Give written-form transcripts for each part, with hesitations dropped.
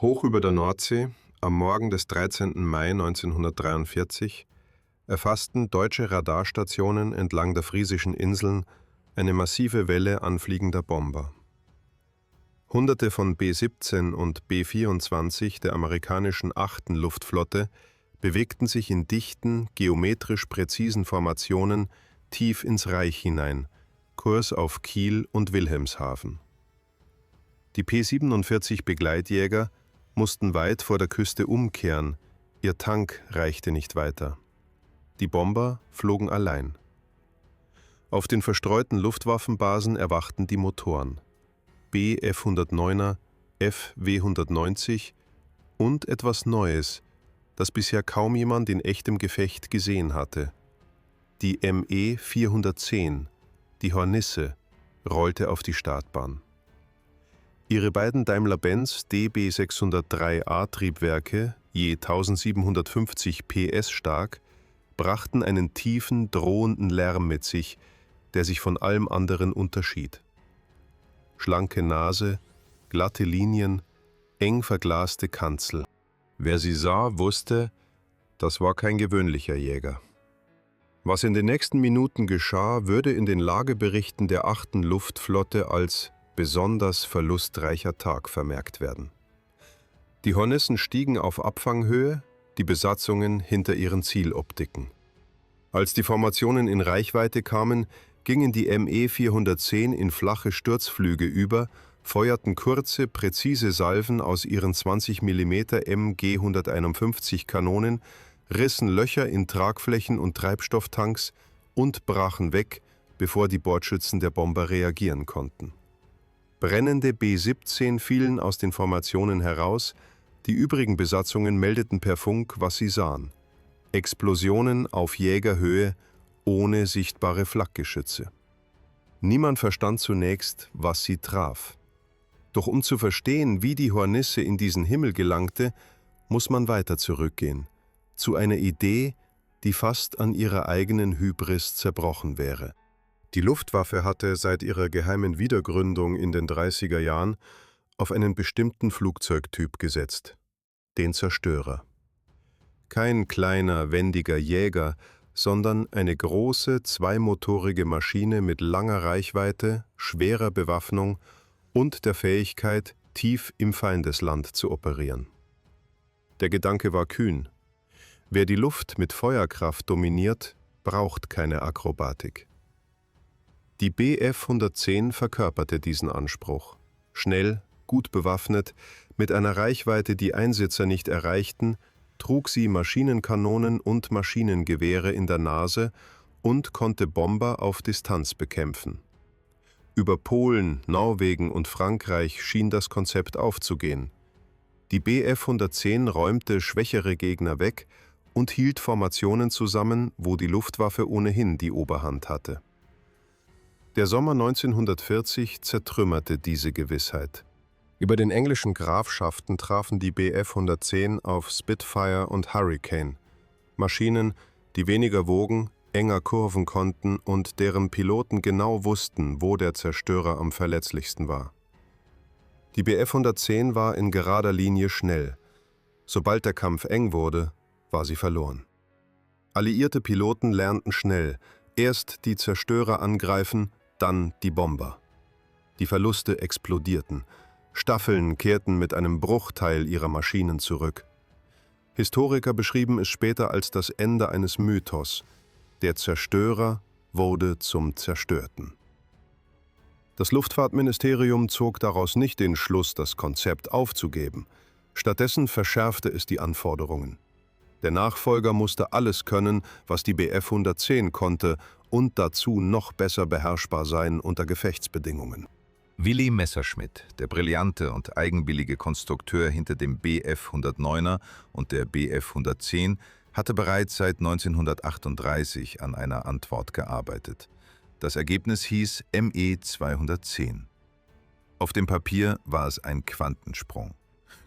Hoch über der Nordsee, am Morgen des 13. Mai 1943, erfassten deutsche Radarstationen entlang der Friesischen Inseln eine massive Welle anfliegender Bomber. Hunderte von B-17 und B-24 der amerikanischen 8. Luftflotte bewegten sich in dichten, geometrisch präzisen Formationen tief ins Reich hinein, Kurs auf Kiel und Wilhelmshaven. Die P-47 Begleitjäger mussten weit vor der Küste umkehren, ihr Tank reichte nicht weiter. Die Bomber flogen allein. Auf den verstreuten Luftwaffenbasen erwachten die Motoren. Bf-109er, Fw-190 und etwas Neues, das bisher kaum jemand in echtem Gefecht gesehen hatte. Die Me-410, die Hornisse, rollte auf die Startbahn. Ihre beiden Daimler-Benz DB603A-Triebwerke, je 1750 PS stark, brachten einen tiefen, drohenden Lärm mit sich, der sich von allem anderen unterschied. Schlanke Nase, glatte Linien, eng verglaste Kanzel. Wer sie sah, wusste, das war kein gewöhnlicher Jäger. Was in den nächsten Minuten geschah, würde in den Lageberichten der 8. Luftflotte als besonders verlustreicher Tag vermerkt werden. Die Hornissen stiegen auf Abfanghöhe, die Besatzungen hinter ihren Zieloptiken. Als die Formationen in Reichweite kamen, gingen die Me-410 in flache Sturzflüge über, feuerten kurze, präzise Salven aus ihren 20 mm MG-151 Kanonen, rissen Löcher in Tragflächen und Treibstofftanks und brachen weg, bevor die Bordschützen der Bomber reagieren konnten. Brennende B-17 fielen aus den Formationen heraus, die übrigen Besatzungen meldeten per Funk, was sie sahen. Explosionen auf Jägerhöhe ohne sichtbare Flakgeschütze. Niemand verstand zunächst, was sie traf. Doch um zu verstehen, wie die Hornisse in diesen Himmel gelangte, muss man weiter zurückgehen, zu einer Idee, die fast an ihrer eigenen Hybris zerbrochen wäre. Die Luftwaffe hatte seit ihrer geheimen Wiedergründung in den 30er Jahren auf einen bestimmten Flugzeugtyp gesetzt, den Zerstörer. Kein kleiner, wendiger Jäger, sondern eine große, zweimotorige Maschine mit langer Reichweite, schwerer Bewaffnung und der Fähigkeit, tief im Feindesland zu operieren. Der Gedanke war kühn. Wer die Luft mit Feuerkraft dominiert, braucht keine Akrobatik. Die Bf-110 verkörperte diesen Anspruch. Schnell, gut bewaffnet, mit einer Reichweite, die Einsitzer nicht erreichten, trug sie Maschinenkanonen und Maschinengewehre in der Nase und konnte Bomber auf Distanz bekämpfen. Über Polen, Norwegen und Frankreich schien das Konzept aufzugehen. Die Bf-110 räumte schwächere Gegner weg und hielt Formationen zusammen, wo die Luftwaffe ohnehin die Oberhand hatte. Der Sommer 1940 zertrümmerte diese Gewissheit. Über den englischen Grafschaften trafen die Bf-110 auf Spitfire und Hurricane, Maschinen, die weniger wogen, enger kurven konnten und deren Piloten genau wussten, wo der Zerstörer am verletzlichsten war. Die Bf-110 war in gerader Linie schnell. Sobald der Kampf eng wurde, war sie verloren. Alliierte Piloten lernten schnell, erst die Zerstörer angreifen, dann die Bomber. Die Verluste explodierten. Staffeln kehrten mit einem Bruchteil ihrer Maschinen zurück. Historiker beschrieben es später als das Ende eines Mythos. Der Zerstörer wurde zum Zerstörten. Das Luftfahrtministerium zog daraus nicht den Schluss, das Konzept aufzugeben. Stattdessen verschärfte es die Anforderungen. Der Nachfolger musste alles können, was die Bf-110 konnte, und dazu noch besser beherrschbar sein unter Gefechtsbedingungen. Willy Messerschmitt, der brillante und eigenwillige Konstrukteur hinter dem Bf-109er und der Bf-110, hatte bereits seit 1938 an einer Antwort gearbeitet. Das Ergebnis hieß Me-210. Auf dem Papier war es ein Quantensprung.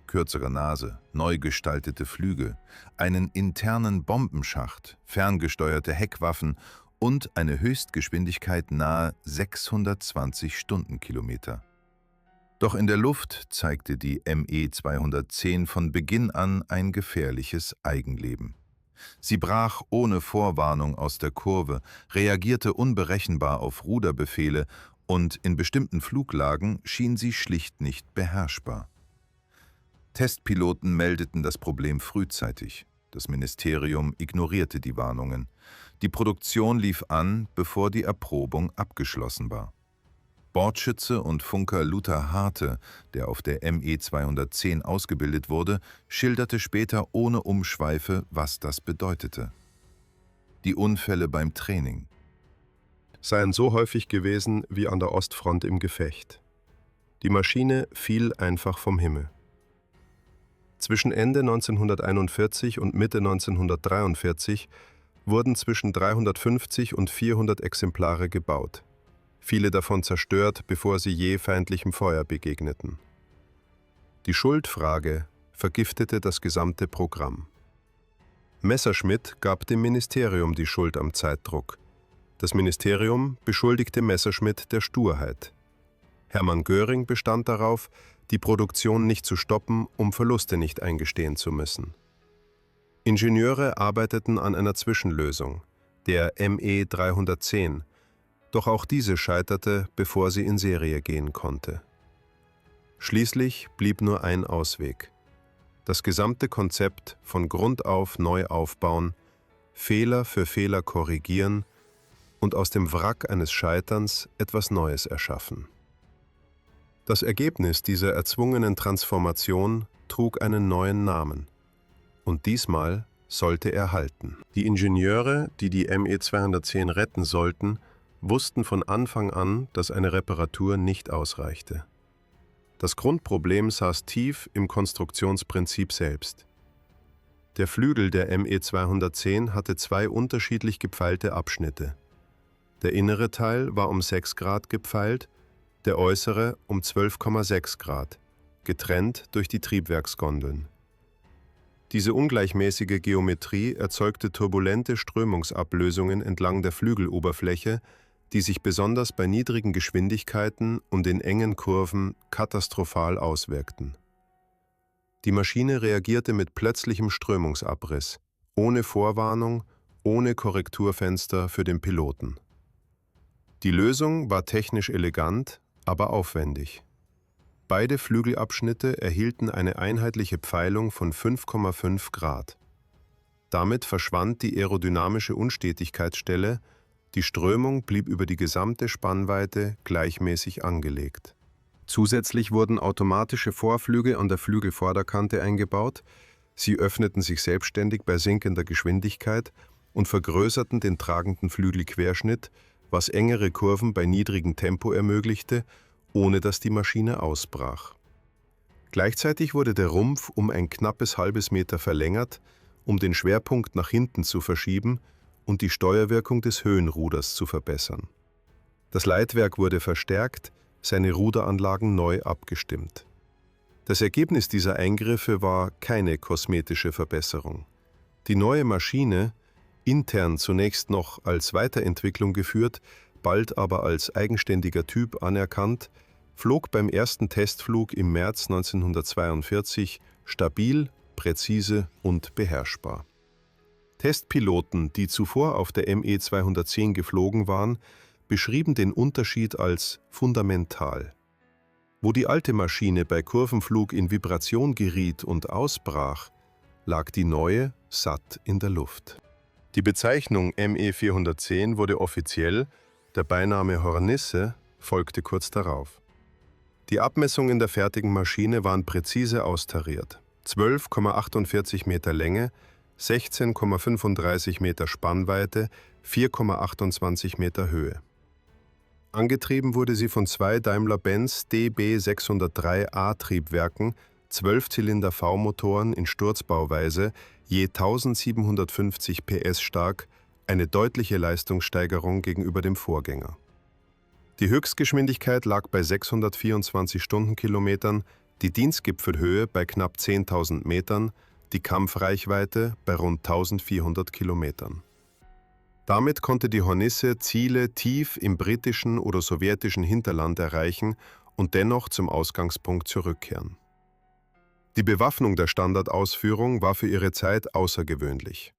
Kürzere Nase, neu gestaltete Flügel, einen internen Bombenschacht, ferngesteuerte Heckwaffen und eine Höchstgeschwindigkeit nahe 620 Stundenkilometer. Doch in der Luft zeigte die ME 210 von Beginn an ein gefährliches Eigenleben. Sie brach ohne Vorwarnung aus der Kurve, reagierte unberechenbar auf Ruderbefehle und in bestimmten Fluglagen schien sie schlicht nicht beherrschbar. Testpiloten meldeten das Problem frühzeitig. Das Ministerium ignorierte die Warnungen. Die Produktion lief an, bevor die Erprobung abgeschlossen war. Bordschütze und Funker Luther Harte, der auf der ME 210 ausgebildet wurde, schilderte später ohne Umschweife, was das bedeutete. Die Unfälle beim Training seien so häufig gewesen wie an der Ostfront im Gefecht. Die Maschine fiel einfach vom Himmel. Zwischen Ende 1941 und Mitte 1943 wurden zwischen 350 und 400 Exemplare gebaut. Viele davon zerstört, bevor sie je feindlichem Feuer begegneten. Die Schuldfrage vergiftete das gesamte Programm. Messerschmitt gab dem Ministerium die Schuld am Zeitdruck. Das Ministerium beschuldigte Messerschmitt der Sturheit. Hermann Göring bestand darauf, die Produktion nicht zu stoppen, um Verluste nicht eingestehen zu müssen. Ingenieure arbeiteten an einer Zwischenlösung, der ME 310, doch auch diese scheiterte, bevor sie in Serie gehen konnte. Schließlich blieb nur ein Ausweg: das gesamte Konzept von Grund auf neu aufbauen, Fehler für Fehler korrigieren und aus dem Wrack eines Scheiterns etwas Neues erschaffen. Das Ergebnis dieser erzwungenen Transformation trug einen neuen Namen. Und diesmal sollte er halten. Die Ingenieure, die die ME 210 retten sollten, wussten von Anfang an, dass eine Reparatur nicht ausreichte. Das Grundproblem saß tief im Konstruktionsprinzip selbst. Der Flügel der ME 210 hatte zwei unterschiedlich gepfeilte Abschnitte. Der innere Teil war um 6 Grad gepfeilt, der äußere um 12,6 Grad, getrennt durch die Triebwerksgondeln. Diese ungleichmäßige Geometrie erzeugte turbulente Strömungsablösungen entlang der Flügeloberfläche, die sich besonders bei niedrigen Geschwindigkeiten und in engen Kurven katastrophal auswirkten. Die Maschine reagierte mit plötzlichem Strömungsabriss, ohne Vorwarnung, ohne Korrekturfenster für den Piloten. Die Lösung war technisch elegant, aber aufwendig. Beide Flügelabschnitte erhielten eine einheitliche Pfeilung von 5,5 Grad. Damit verschwand die aerodynamische Unstetigkeitsstelle, die Strömung blieb über die gesamte Spannweite gleichmäßig angelegt. Zusätzlich wurden automatische Vorflüge an der Flügelvorderkante eingebaut. Sie öffneten sich selbstständig bei sinkender Geschwindigkeit und vergrößerten den tragenden Flügelquerschnitt, was engere Kurven bei niedrigem Tempo ermöglichte, ohne dass die Maschine ausbrach. Gleichzeitig wurde der Rumpf um ein knappes halbes Meter verlängert, um den Schwerpunkt nach hinten zu verschieben und die Steuerwirkung des Höhenruders zu verbessern. Das Leitwerk wurde verstärkt, seine Ruderanlagen neu abgestimmt. Das Ergebnis dieser Eingriffe war keine kosmetische Verbesserung. Die neue Maschine, intern zunächst noch als Weiterentwicklung geführt, bald aber als eigenständiger Typ anerkannt, flog beim ersten Testflug im März 1942 stabil, präzise und beherrschbar. Testpiloten, die zuvor auf der ME 210 geflogen waren, beschrieben den Unterschied als fundamental. Wo die alte Maschine bei Kurvenflug in Vibration geriet und ausbrach, lag die neue satt in der Luft. Die Bezeichnung ME 410 wurde offiziell, der Beiname Hornisse folgte kurz darauf. Die Abmessungen der fertigen Maschine waren präzise austariert: 12,48 Meter Länge, 16,35 Meter Spannweite, 4,28 Meter Höhe. Angetrieben wurde sie von zwei Daimler-Benz DB603A-Triebwerken, 12-Zylinder V-Motoren in Sturzbauweise, je 1750 PS stark, eine deutliche Leistungssteigerung gegenüber dem Vorgänger. Die Höchstgeschwindigkeit lag bei 624 Stundenkilometern, die Dienstgipfelhöhe bei knapp 10.000 Metern, die Kampfreichweite bei rund 1400 Kilometern. Damit konnte die Hornisse Ziele tief im britischen oder sowjetischen Hinterland erreichen, und dennoch zum Ausgangspunkt zurückkehren. Die Bewaffnung der Standardausführung war für ihre Zeit außergewöhnlich.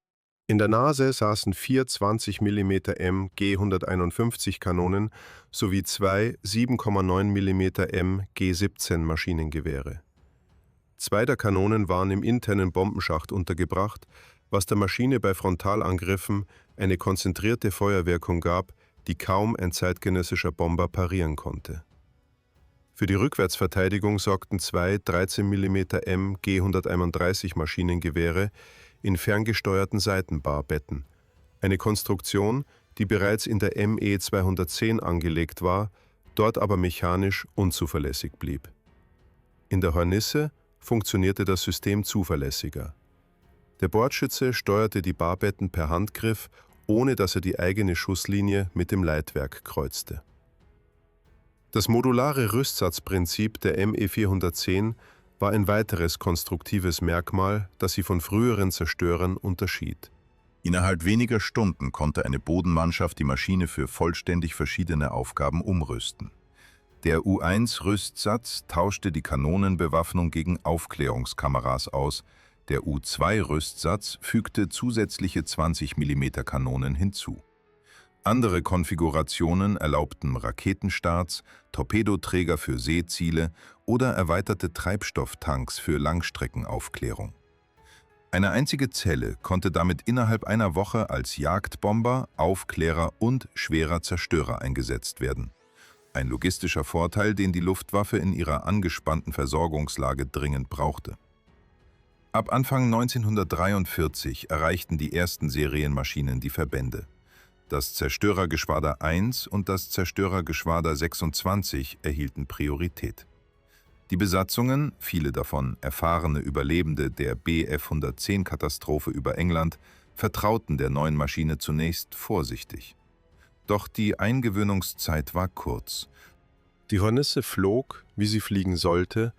In der Nase saßen 4 20 mm M G151 Kanonen sowie 2 7,9 mm M G17 Maschinengewehre. 2 der Kanonen waren im internen Bombenschacht untergebracht, was der Maschine bei Frontalangriffen eine konzentrierte Feuerwirkung gab, die kaum ein zeitgenössischer Bomber parieren konnte. Für die Rückwärtsverteidigung sorgten 2 13 mm M G131 Maschinengewehre in ferngesteuerten Seitenbarbetten, eine Konstruktion, die bereits in der ME 210 angelegt war, dort aber mechanisch unzuverlässig blieb. In der Hornisse funktionierte das System zuverlässiger. Der Bordschütze steuerte die Barbetten per Handgriff, ohne dass er die eigene Schusslinie mit dem Leitwerk kreuzte. Das modulare Rüstsatzprinzip der ME 410 war ein weiteres konstruktives Merkmal, das sie von früheren Zerstörern unterschied. Innerhalb weniger Stunden konnte eine Bodenmannschaft die Maschine für vollständig verschiedene Aufgaben umrüsten. Der U-1-Rüstsatz tauschte die Kanonenbewaffnung gegen Aufklärungskameras aus, der U-2-Rüstsatz fügte zusätzliche 20 mm Kanonen hinzu. Andere Konfigurationen erlaubten Raketenstarts, Torpedoträger für Seeziele oder erweiterte Treibstofftanks für Langstreckenaufklärung. Eine einzige Zelle konnte damit innerhalb einer Woche als Jagdbomber, Aufklärer und schwerer Zerstörer eingesetzt werden. Ein logistischer Vorteil, den die Luftwaffe in ihrer angespannten Versorgungslage dringend brauchte. Ab Anfang 1943 erreichten die ersten Serienmaschinen die Verbände. Das Zerstörergeschwader 1 und das Zerstörergeschwader 26 erhielten Priorität. Die Besatzungen, viele davon erfahrene Überlebende der Bf-110-Katastrophe über England, vertrauten der neuen Maschine zunächst vorsichtig. Doch die Eingewöhnungszeit war kurz. Die Hornisse flog, wie sie fliegen sollte,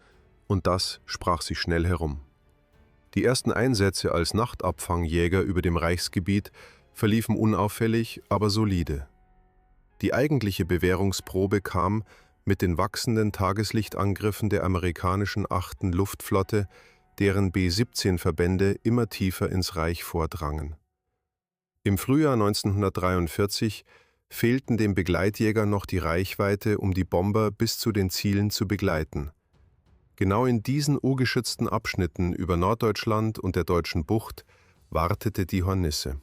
und das sprach sich schnell herum. Die ersten Einsätze als Nachtabfangjäger über dem Reichsgebiet verliefen unauffällig, aber solide. Die eigentliche Bewährungsprobe kam mit den wachsenden Tageslichtangriffen der amerikanischen 8. Luftflotte, deren B-17-Verbände immer tiefer ins Reich vordrangen. Im Frühjahr 1943 fehlten dem Begleitjäger noch die Reichweite, um die Bomber bis zu den Zielen zu begleiten. Genau in diesen U-geschützten Abschnitten über Norddeutschland und der Deutschen Bucht wartete die Hornisse.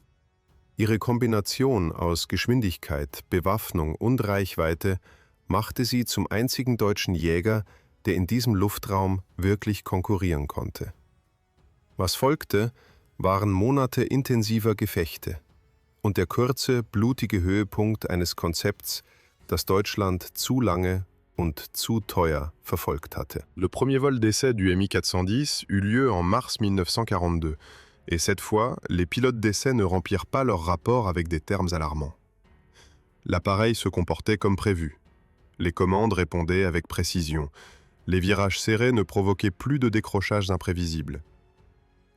Ihre Kombination aus Geschwindigkeit, Bewaffnung und Reichweite machte sie zum einzigen deutschen Jäger, der in diesem Luftraum wirklich konkurrieren konnte. Was folgte, waren Monate intensiver Gefechte und der kurze, blutige Höhepunkt eines Konzepts, das Deutschland zu lange und zu teuer verfolgt hatte. Le premier vol d'essai du Mi-410 eut lieu en mars 1942. Et cette fois, les pilotes d'essai ne remplirent pas leur rapport avec des termes alarmants. L'appareil se comportait comme prévu. Les commandes répondaient avec précision. Les virages serrés ne provoquaient plus de décrochages imprévisibles.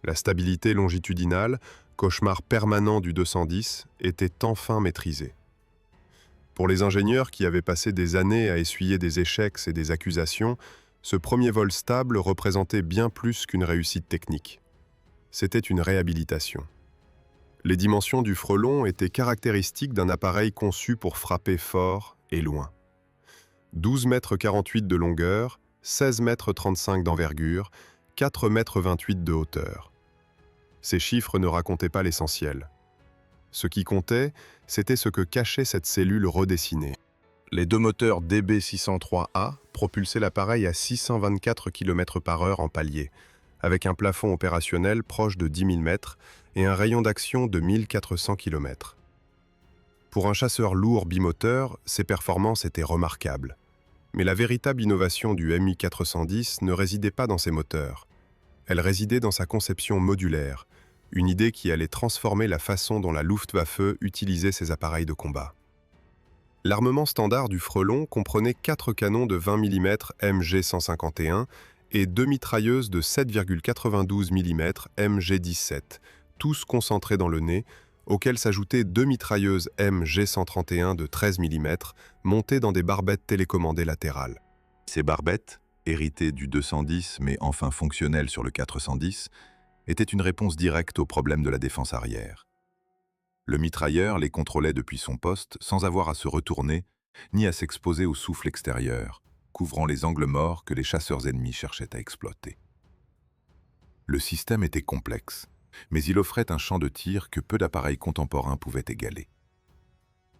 La stabilité longitudinale, cauchemar permanent du 210, était enfin maîtrisée. Pour les ingénieurs qui avaient passé des années à essuyer des échecs et des accusations, ce premier vol stable représentait bien plus qu'une réussite technique. C'était une réhabilitation. Les dimensions du frelon étaient caractéristiques d'un appareil conçu pour frapper fort et loin. 12,48 m de longueur, 16,35 m d'envergure, 4,28 m de hauteur. Ces chiffres ne racontaient pas l'essentiel. Ce qui comptait, c'était ce que cachait cette cellule redessinée. Les deux moteurs DB603A propulsaient l'appareil à 624 km/h en palier, avec un plafond opérationnel proche de 10 000 mètres et un rayon d'action de 1400 km. Pour un chasseur lourd bimoteur, ces performances étaient remarquables. Mais la véritable innovation du Mi-410 ne résidait pas dans ses moteurs. Elle résidait dans sa conception modulaire, une idée qui allait transformer la façon dont la Luftwaffe utilisait ses appareils de combat. L'armement standard du frelon comprenait 4 canons de 20 mm MG151 et 2 mitrailleuses de 7,92 mm MG17, tous concentrés dans le nez, auxquels s'ajoutaient 2 mitrailleuses MG131 de 13 mm montées dans des barbettes télécommandées latérales. Ces barbettes, héritées du 210 mais enfin fonctionnelles sur le 410, étaient une réponse directe au problème de la défense arrière. Le mitrailleur les contrôlait depuis son poste sans avoir à se retourner ni à s'exposer au souffle extérieur, couvrant les angles morts que les chasseurs ennemis cherchaient à exploiter. Le système était complexe, mais il offrait un champ de tir que peu d'appareils contemporains pouvaient égaler.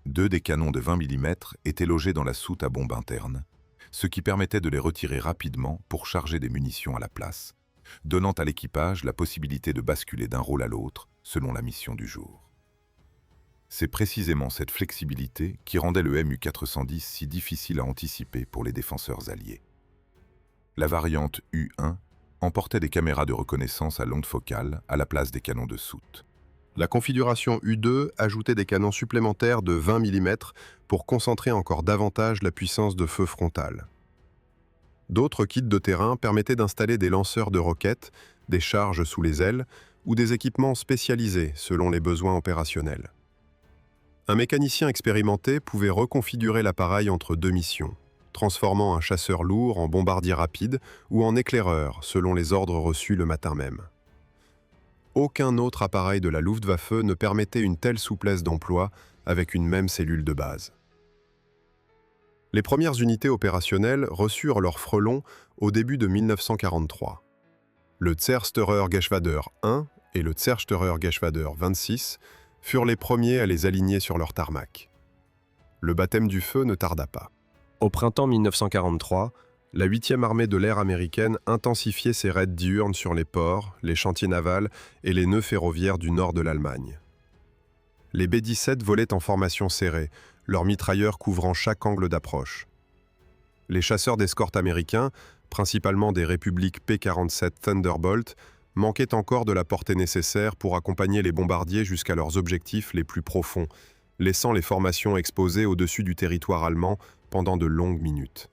2 des canons de 20 mm étaient logés dans la soute à bombe interne, ce qui permettait de les retirer rapidement pour charger des munitions à la place, donnant à l'équipage la possibilité de basculer d'un rôle à l'autre selon la mission du jour. C'est précisément cette flexibilité qui rendait le MU-410 si difficile à anticiper pour les défenseurs alliés. La variante U1 emportait des caméras de reconnaissance à longue focale à la place des canons de soute. La configuration U2 ajoutait des canons supplémentaires de 20 mm pour concentrer encore davantage la puissance de feu frontale. D'autres kits de terrain permettaient d'installer des lanceurs de roquettes, des charges sous les ailes ou des équipements spécialisés selon les besoins opérationnels. Un mécanicien expérimenté pouvait reconfigurer l'appareil entre 2 missions, transformant un chasseur lourd en bombardier rapide ou en éclaireur selon les ordres reçus le matin même. Aucun autre appareil de la Luftwaffe ne permettait une telle souplesse d'emploi avec une même cellule de base. Les premières unités opérationnelles reçurent leur frelon au début de 1943. Le Zerstörergeschwader 1 et le Zerstörergeschwader 26 furent les premiers à les aligner sur leur tarmac. Le baptême du feu ne tarda pas. Au printemps 1943, la 8e armée de l'air américaine intensifiait ses raids diurnes sur les ports, les chantiers navals et les nœuds ferroviaires du nord de l'Allemagne. Les B-17 volaient en formation serrée, leurs mitrailleurs couvrant chaque angle d'approche. Les chasseurs d'escorte américains, principalement des républiques P-47 Thunderbolt, manquaient encore de la portée nécessaire pour accompagner les bombardiers jusqu'à leurs objectifs les plus profonds, laissant les formations exposées au-dessus du territoire allemand pendant de longues minutes.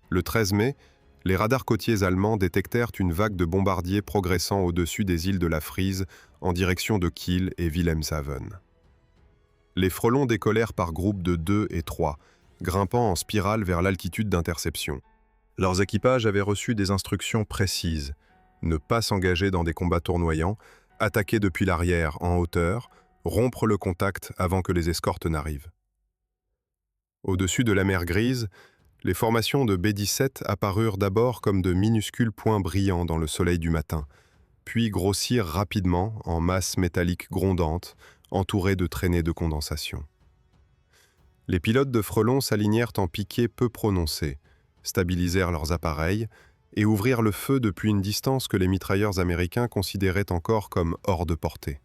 Le 13 mai, les radars côtiers allemands détectèrent une vague de bombardiers progressant au-dessus des îles de la Frise en direction de Kiel et Wilhelmshaven. Les frelons décollèrent par groupes de 2 et 3, grimpant en spirale vers l'altitude d'interception. Leurs équipages avaient reçu des instructions précises: ne pas s'engager dans des combats tournoyants, attaquer depuis l'arrière en hauteur, rompre le contact avant que les escortes n'arrivent. Au-dessus de la mer Grise, les formations de B-17 apparurent d'abord comme de minuscules points brillants dans le soleil du matin, puis grossirent rapidement en masse métallique grondante, entourées de traînées de condensation. Les pilotes de frelons s'alignèrent en piquets peu prononcés, stabilisèrent leurs appareils et ouvrirent le feu depuis une distance que les mitrailleurs américains considéraient encore comme hors de portée.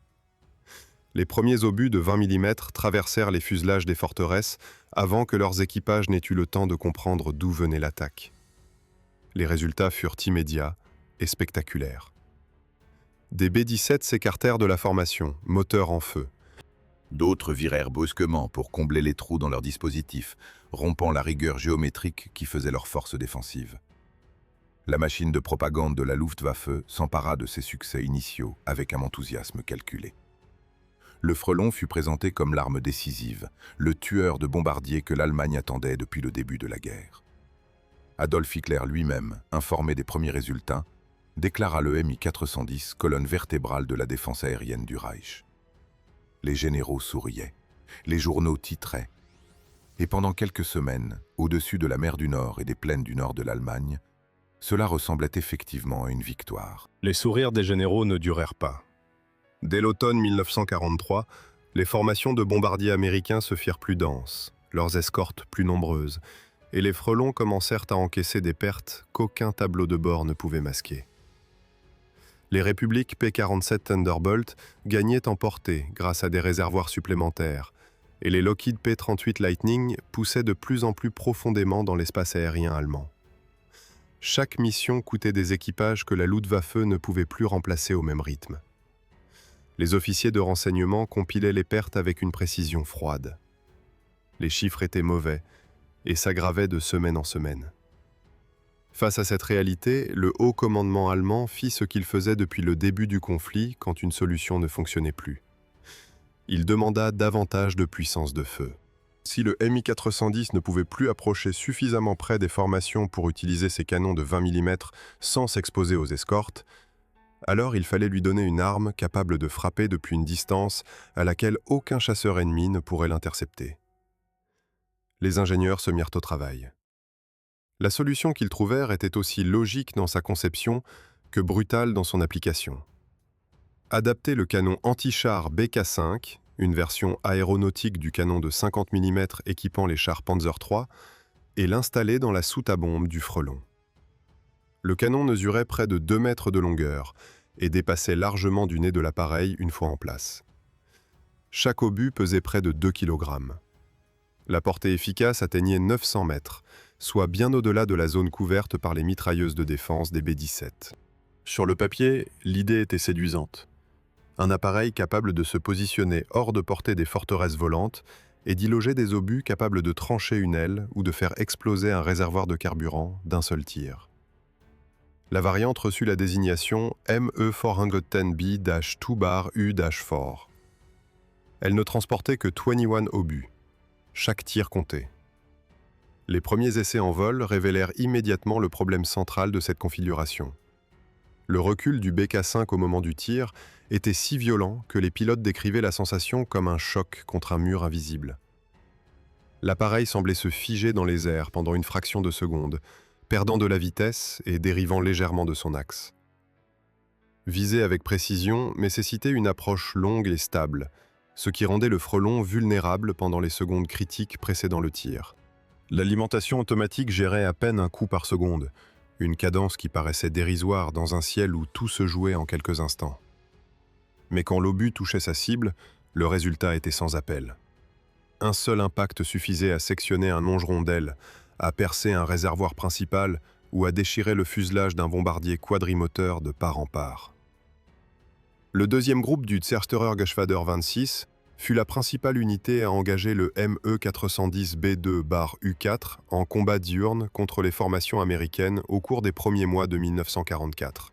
Les premiers obus de 20 mm traversèrent les fuselages des forteresses avant que leurs équipages n'aient eu le temps de comprendre d'où venait l'attaque. Les résultats furent immédiats et spectaculaires. Des B-17 s'écartèrent de la formation, moteurs en feu. D'autres virèrent brusquement pour combler les trous dans leur dispositif, rompant la rigueur géométrique qui faisait leur force défensive. La machine de propagande de la Luftwaffe s'empara de ses succès initiaux avec un enthousiasme calculé. Le frelon fut présenté comme l'arme décisive, le tueur de bombardiers que l'Allemagne attendait depuis le début de la guerre. Adolf Hitler lui-même, informé des premiers résultats, déclara le Mi-410 colonne vertébrale de la défense aérienne du Reich. Les généraux souriaient, les journaux titraient, et pendant quelques semaines, au-dessus de la mer du Nord et des plaines du nord de l'Allemagne, cela ressemblait effectivement à une victoire. Les sourires des généraux ne durèrent pas. Dès l'automne 1943, les formations de bombardiers américains se firent plus denses, leurs escortes plus nombreuses, et les frelons commencèrent à encaisser des pertes qu'aucun tableau de bord ne pouvait masquer. Les républiques P-47 Thunderbolt gagnaient en portée grâce à des réservoirs supplémentaires, et les Lockheed P-38 Lightning poussaient de plus en plus profondément dans l'espace aérien allemand. Chaque mission coûtait des équipages que la Luftwaffe ne pouvait plus remplacer au même rythme. Les officiers de renseignement compilaient les pertes avec une précision froide. Les chiffres étaient mauvais et s'aggravaient de semaine en semaine. Face à cette réalité, le haut commandement allemand fit ce qu'il faisait depuis le début du conflit quand une solution ne fonctionnait plus. Il demanda davantage de puissance de feu. Si le Mi-410 ne pouvait plus approcher suffisamment près des formations pour utiliser ses canons de 20 mm sans s'exposer aux escortes, alors il fallait lui donner une arme capable de frapper depuis une distance à laquelle aucun chasseur ennemi ne pourrait l'intercepter. Les ingénieurs se mirent au travail. La solution qu'ils trouvèrent était aussi logique dans sa conception que brutale dans son application. Adapter le canon anti-char BK5, une version aéronautique du canon de 50 mm équipant les chars Panzer III, et l'installer dans la soute à bombe du frelon. Le canon mesurait près de 2 mètres de longueur et dépassait largement du nez de l'appareil une fois en place. Chaque obus pesait près de 2 kg. La portée efficace atteignait 900 mètres, soit bien au-delà de la zone couverte par les mitrailleuses de défense des B-17. Sur le papier, l'idée était séduisante. Un appareil capable de se positionner hors de portée des forteresses volantes et d'y loger des obus capables de trancher une aile ou de faire exploser un réservoir de carburant d'un seul tir. La variante reçut la désignation ME410B-2-U-4. Elle ne transportait que 21 obus. Chaque tir comptait. Les premiers essais en vol révélèrent immédiatement le problème central de cette configuration. Le recul du BK5 au moment du tir était si violent que les pilotes décrivaient la sensation comme un choc contre un mur invisible. L'appareil semblait se figer dans les airs pendant une fraction de seconde, perdant de la vitesse et dérivant légèrement de son axe. Viser avec précision nécessitait une approche longue et stable, ce qui rendait le frelon vulnérable pendant les secondes critiques précédant le tir. L'alimentation automatique gérait à peine un coup par seconde, une cadence qui paraissait dérisoire dans un ciel où tout se jouait en quelques instants. Mais quand l'obus touchait sa cible, le résultat était sans appel. Un seul impact suffisait à sectionner un longeron d'aile, à percer un réservoir principal ou à déchirer le fuselage d'un bombardier quadrimoteur de part en part. Le deuxième groupe du Zersterer Geschwader 26 fut la principale unité à engager le ME410B2-U4 en combat diurne contre les formations américaines au cours des premiers mois de 1944.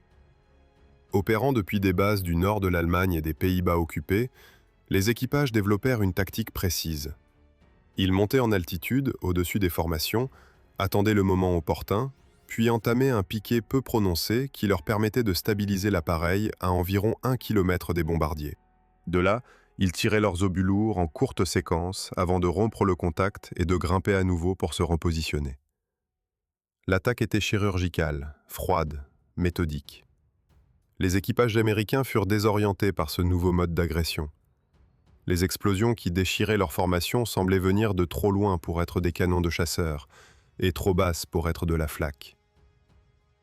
Opérant depuis des bases du nord de l'Allemagne et des Pays-Bas occupés, les équipages développèrent une tactique précise. Ils montaient en altitude, au-dessus des formations, attendaient le moment opportun, puis entamaient un piqué peu prononcé qui leur permettait de stabiliser l'appareil à environ 1 km des bombardiers. De là, ils tiraient leurs obus lourds en courte séquence avant de rompre le contact et de grimper à nouveau pour se repositionner. L'attaque était chirurgicale, froide, méthodique. Les équipages américains furent désorientés par ce nouveau mode d'agression. Les explosions qui déchiraient leur formation semblaient venir de trop loin pour être des canons de chasseurs et trop basses pour être de la flak.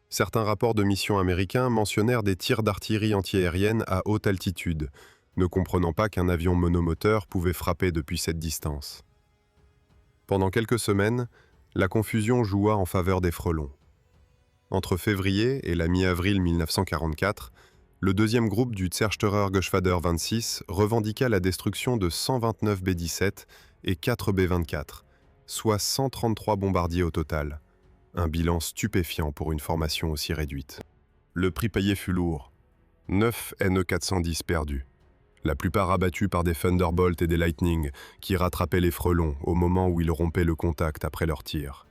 Certains rapports de mission américains mentionnèrent des tirs d'artillerie antiaérienne à haute altitude, ne comprenant pas qu'un avion monomoteur pouvait frapper depuis cette distance. Pendant quelques semaines, la confusion joua en faveur des frelons. Entre février et la mi-avril 1944, le deuxième groupe du Zersterer Geschwader 26 revendiqua la destruction de 129 B-17 et 4 B-24, soit 133 bombardiers au total, un bilan stupéfiant pour une formation aussi réduite. Le prix payé fut lourd, 9 NE-410 perdus, la plupart abattus par des Thunderbolt et des Lightning qui rattrapaient les frelons au moment où ils rompaient le contact après leur tir.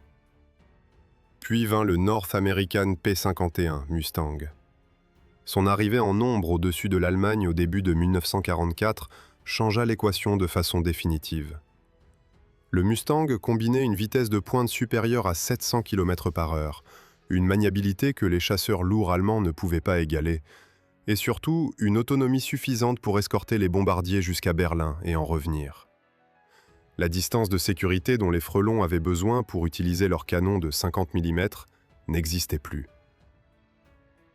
Puis vint le North American P-51 Mustang. Son arrivée en nombre au-dessus de l'Allemagne au début de 1944 changea l'équation de façon définitive. Le Mustang combinait une vitesse de pointe supérieure à 700 km/h, une maniabilité que les chasseurs lourds allemands ne pouvaient pas égaler, et surtout une autonomie suffisante pour escorter les bombardiers jusqu'à Berlin et en revenir. La distance de sécurité dont les frelons avaient besoin pour utiliser leurs canons de 50 mm n'existait plus.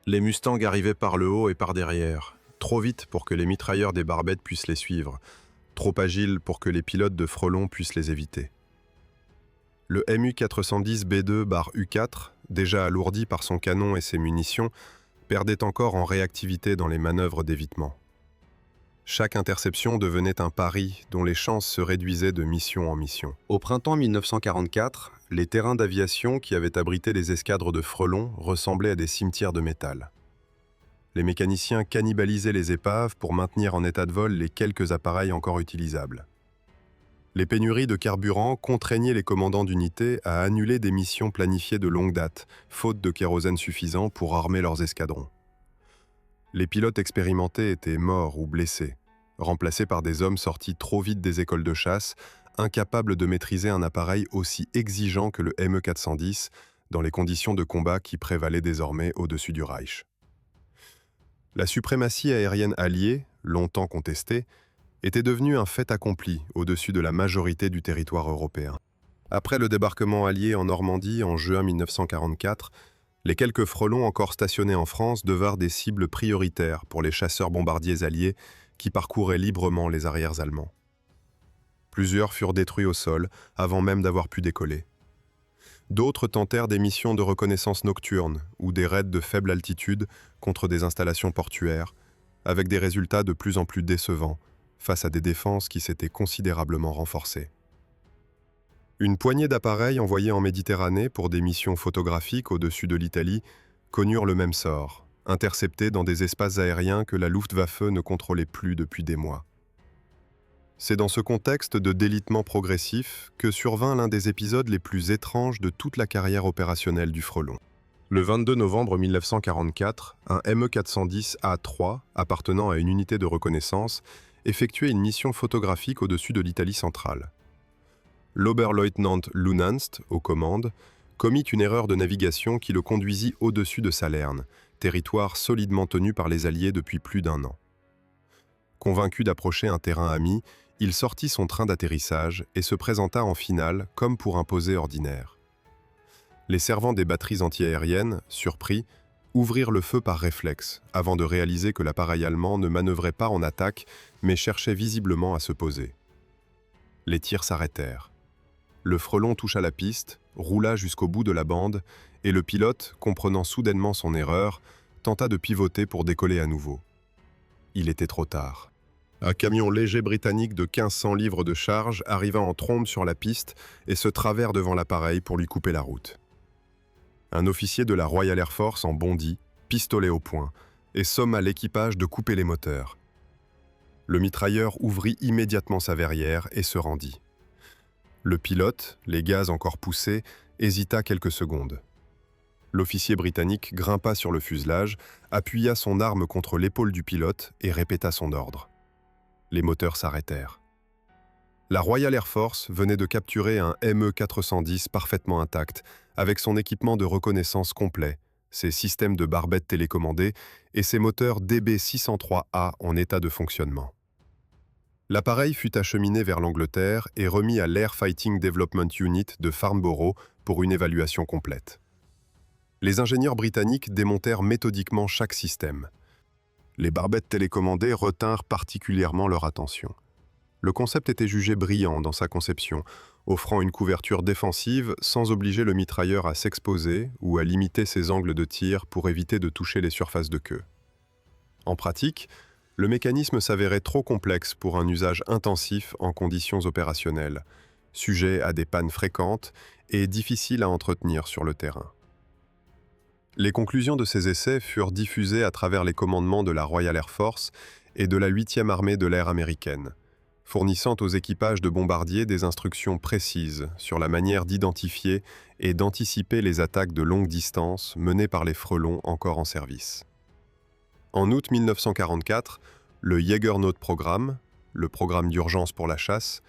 Les Mustangs arrivaient par le haut et par derrière, trop vite pour que les mitrailleurs des barbettes puissent les suivre, trop agiles pour que les pilotes de frelons puissent les éviter. Le MU-410B2-U4, déjà alourdi par son canon et ses munitions, perdait encore en réactivité dans les manœuvres d'évitement. Chaque interception devenait un pari dont les chances se réduisaient de mission en mission. Au printemps 1944, les terrains d'aviation qui avaient abrité les escadres de frelons ressemblaient à des cimetières de métal. Les mécaniciens cannibalisaient les épaves pour maintenir en état de vol les quelques appareils encore utilisables. Les pénuries de carburant contraignaient les commandants d'unités à annuler des missions planifiées de longue date, faute de kérosène suffisant pour armer leurs escadrons. Les pilotes expérimentés étaient morts ou blessés, remplacés par des hommes sortis trop vite des écoles de chasse, incapables de maîtriser un appareil aussi exigeant que le ME-410 dans les conditions de combat qui prévalaient désormais au-dessus du Reich. La suprématie aérienne alliée, longtemps contestée, était devenue un fait accompli au-dessus de la majorité du territoire européen. Après le débarquement allié en Normandie en juin 1944, les quelques frelons encore stationnés en France devinrent des cibles prioritaires pour les chasseurs bombardiers alliés qui parcouraient librement les arrières allemands. Plusieurs furent détruits au sol avant même d'avoir pu décoller. D'autres tentèrent des missions de reconnaissance nocturne ou des raids de faible altitude contre des installations portuaires, avec des résultats de plus en plus décevants face à des défenses qui s'étaient considérablement renforcées. Une poignée d'appareils envoyés en Méditerranée pour des missions photographiques au-dessus de l'Italie connurent le même sort, interceptés dans des espaces aériens que la Luftwaffe ne contrôlait plus depuis des mois. C'est dans ce contexte de délitement progressif que survint l'un des épisodes les plus étranges de toute la carrière opérationnelle du Frelon. Le 22 novembre 1944, un ME-410A3, appartenant à une unité de reconnaissance, effectuait une mission photographique au-dessus de l'Italie centrale. L'Oberleutnant Lunanst, aux commandes, commit une erreur de navigation qui le conduisit au-dessus de Salerne, territoire solidement tenu par les Alliés depuis plus d'un an. Convaincu d'approcher un terrain ami, il sortit son train d'atterrissage et se présenta en finale comme pour un posé ordinaire. Les servants des batteries antiaériennes, surpris, ouvrirent le feu par réflexe, avant de réaliser que l'appareil allemand ne manœuvrait pas en attaque, mais cherchait visiblement à se poser. Les tirs s'arrêtèrent. Le Frelon toucha la piste, roula jusqu'au bout de la bande, et le pilote, comprenant soudainement son erreur, tenta de pivoter pour décoller à nouveau. Il était trop tard. Un camion léger britannique de 1500 livres de charge arriva en trombe sur la piste et se travers devant l'appareil pour lui couper la route. Un officier de la Royal Air Force en bondit, pistolet au poing, et somma l'équipage de couper les moteurs. Le mitrailleur ouvrit immédiatement sa verrière et se rendit. Le pilote, les gaz encore poussés, hésita quelques secondes. L'officier britannique grimpa sur le fuselage, appuya son arme contre l'épaule du pilote et répéta son ordre. Les moteurs s'arrêtèrent. La Royal Air Force venait de capturer un ME-410 parfaitement intact, avec son équipement de reconnaissance complet, ses systèmes de barbettes télécommandées et ses moteurs DB603A en état de fonctionnement. L'appareil fut acheminé vers l'Angleterre et remis à l'Air Fighting Development Unit de Farnborough pour une évaluation complète. Les ingénieurs britanniques démontèrent méthodiquement chaque système. Les barbettes télécommandées retinrent particulièrement leur attention. Le concept était jugé brillant dans sa conception, offrant une couverture défensive sans obliger le mitrailleur à s'exposer ou à limiter ses angles de tir pour éviter de toucher les surfaces de queue. En pratique, le mécanisme s'avérait trop complexe pour un usage intensif en conditions opérationnelles, sujet à des pannes fréquentes et difficile à entretenir sur le terrain. Les conclusions de ces essais furent diffusées à travers les commandements de la Royal Air Force et de la 8e armée de l'air américaine, fournissant aux équipages de bombardiers des instructions précises sur la manière d'identifier et d'anticiper les attaques de longue distance menées par les frelons encore en service. En août 1944, le Jägernaut Programme, le programme d'urgence pour la chasse,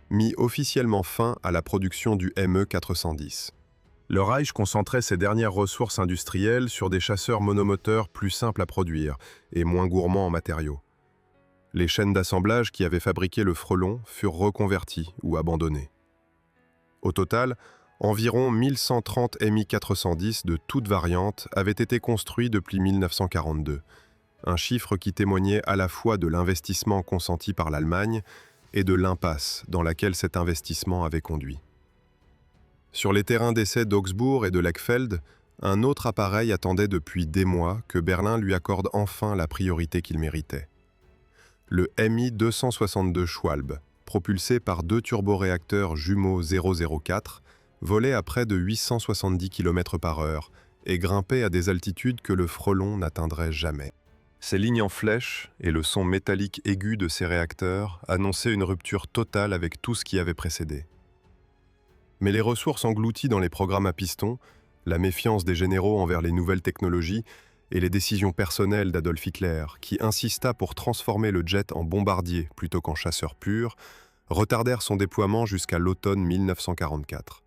mit officiellement fin à la production du ME-410. Le Reich concentrait ses dernières ressources industrielles sur des chasseurs monomoteurs plus simples à produire et moins gourmands en matériaux. Les chaînes d'assemblage qui avaient fabriqué le Frelon furent reconverties ou abandonnées. Au total, environ 1130 Mi-410 de toutes variantes avaient été construits depuis 1942, un chiffre qui témoignait à la fois de l'investissement consenti par l'Allemagne et de l'impasse dans laquelle cet investissement avait conduit. Sur les terrains d'essai d'Augsbourg et de Lechfeld, un autre appareil attendait depuis des mois que Berlin lui accorde enfin la priorité qu'il méritait. Le Mi-262 Schwalbe, propulsé par 2 turboréacteurs jumeaux 004, volait à près de 870 km/h et grimpait à des altitudes que le Frelon n'atteindrait jamais. Ces lignes en flèche et le son métallique aigu de ces réacteurs annonçaient une rupture totale avec tout ce qui avait précédé. Mais les ressources englouties dans les programmes à piston, la méfiance des généraux envers les nouvelles technologies et les décisions personnelles d'Adolf Hitler, qui insista pour transformer le jet en bombardier plutôt qu'en chasseur pur, retardèrent son déploiement jusqu'à l'automne 1944.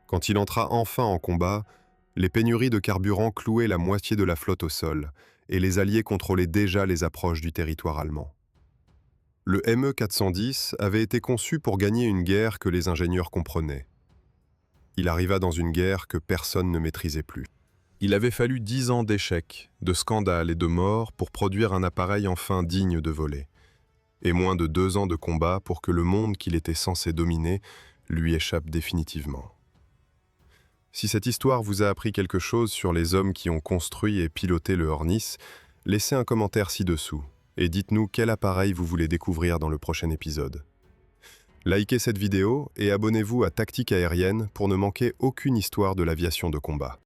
Quand il entra enfin en combat, les pénuries de carburant clouaient la moitié de la flotte au sol, et les Alliés contrôlaient déjà les approches du territoire allemand. Le ME-410 avait été conçu pour gagner une guerre que les ingénieurs comprenaient. Il arriva dans une guerre que personne ne maîtrisait plus. Il avait fallu 10 ans d'échecs, de scandales et de morts pour produire un appareil enfin digne de voler, et moins de 2 ans de combat pour que le monde qu'il était censé dominer lui échappe définitivement. Si cette histoire vous a appris quelque chose sur les hommes qui ont construit et piloté le Hornis, laissez un commentaire ci-dessous et dites-nous quel appareil vous voulez découvrir dans le prochain épisode. Likez cette vidéo et abonnez-vous à Tactique Aérienne pour ne manquer aucune histoire de l'aviation de combat.